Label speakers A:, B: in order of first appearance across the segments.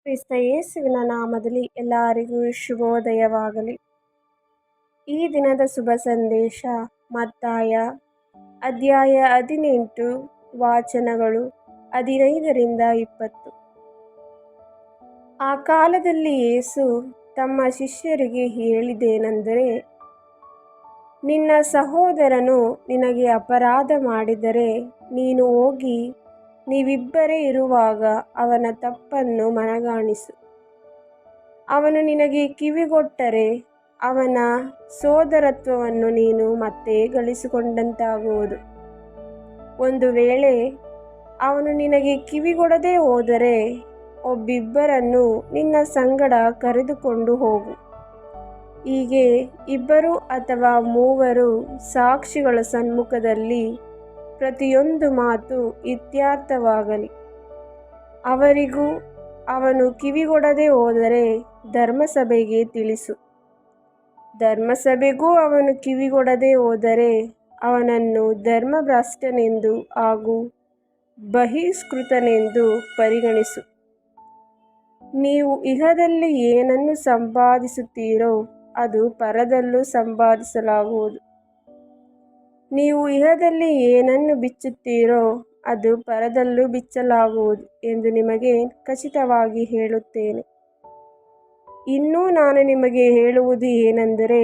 A: ಕ್ರಿಸ್ತ ಯೇಸುವಿನ ನಾಮದಲ್ಲಿ ಎಲ್ಲರಿಗೂ ಶುಭೋದಯವಾಗಲಿ. ಈ ದಿನದ ಶುಭ ಸಂದೇಶ ಮತ್ತಾಯ ಅಧ್ಯಾಯ 18 ವಾಚನಗಳು 15-20. ಆ ಕಾಲದಲ್ಲಿ ಯೇಸು ತಮ್ಮ ಶಿಷ್ಯರಿಗೆ ಹೇಳಿದ್ದೇನೆಂದರೆ, ನಿನ್ನ ಸಹೋದರನು ನಿನಗೆ ಅಪರಾಧ ಮಾಡಿದರೆ ನೀನು ಹೋಗಿ ನೀವಿಬ್ಬರೇ ಇರುವಾಗ ಅವನ ತಪ್ಪನ್ನು ಮನಗಾಣಿಸು. ಅವನು ನಿನಗೆ ಕಿವಿಗೊಟ್ಟರೆ ಅವನ ಸೋದರತ್ವವನ್ನು ನೀನು ಮತ್ತೆ ಗಳಿಸಿಕೊಂಡಂತಾಗುವುದು. ಒಂದು ವೇಳೆ ಅವನು ನಿನಗೆ ಕಿವಿಗೊಡದೆ ಹೋದರೆ ಒಬ್ಬಿಬ್ಬರನ್ನು ನಿನ್ನ ಸಂಗಡ ಕರೆದುಕೊಂಡು ಹೋಗು. ಹೀಗೆ 2 ಅಥವಾ 3 ಸಾಕ್ಷಿಗಳ ಸಮ್ಮುಖದಲ್ಲಿ ಪ್ರತಿಯೊಂದು ಮಾತು ಇತ್ಯರ್ಥವಾಗಲಿ. ಅವರಿಗೂ ಅವನು ಕಿವಿಗೊಡದೆ ಹೋದರೆ ಧರ್ಮಸಭೆಗೆ ತಿಳಿಸು. ಧರ್ಮಸಭೆಗೂ ಅವನು ಕಿವಿಗೊಡದೆ ಹೋದರೆ ಅವನನ್ನು ಧರ್ಮಭ್ರಷ್ಟನೆಂದು ಹಾಗೂ ಬಹಿಷ್ಕೃತನೆಂದು ಪರಿಗಣಿಸು. ನೀವು ಇಹದಲ್ಲಿ ಏನನ್ನು ಸಂಪಾದಿಸುತ್ತೀರೋ ಅದು ಪರದಲ್ಲೂ ಸಂಪಾದಿಸಲಾಗುವುದು. ನೀವು ಇಹದಲ್ಲಿ ಏನನ್ನು ಬಿಚ್ಚುತ್ತೀರೋ ಅದು ಪರದಲ್ಲೂ ಬಿಚ್ಚಲಾಗುವುದು ಎಂದು ನಿಮಗೆ ಖಚಿತವಾಗಿ ಹೇಳುತ್ತೇನೆ. ಇನ್ನೂ ನಾನು ನಿಮಗೆ ಹೇಳುವುದು ಏನೆಂದರೆ,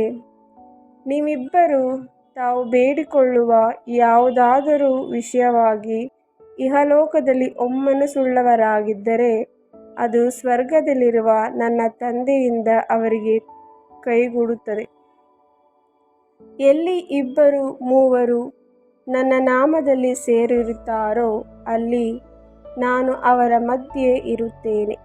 A: ನೀವಿಬ್ಬರು ತಾವು ಬೇಡಿಕೊಳ್ಳುವ ಯಾವುದಾದರೂ ವಿಷಯವಾಗಿ ಇಹಲೋಕದಲ್ಲಿ ಒಮ್ಮನಸ್ಸುಳ್ಳವರಾಗಿದ್ದರೆ ಅದು ಸ್ವರ್ಗದಲ್ಲಿರುವ ನನ್ನ ತಂದೆಯಿಂದ ಅವರಿಗೆ ಕೈಗೂಡುತ್ತದೆ. ಎಲ್ಲಿ 2-3 ನನ್ನ ನಾಮದಲ್ಲಿ ಸೇರಿರುತ್ತಾರೋ ಅಲ್ಲಿ ನಾನು ಅವರ ಮಧ್ಯೆ ಇರುತ್ತೇನೆ.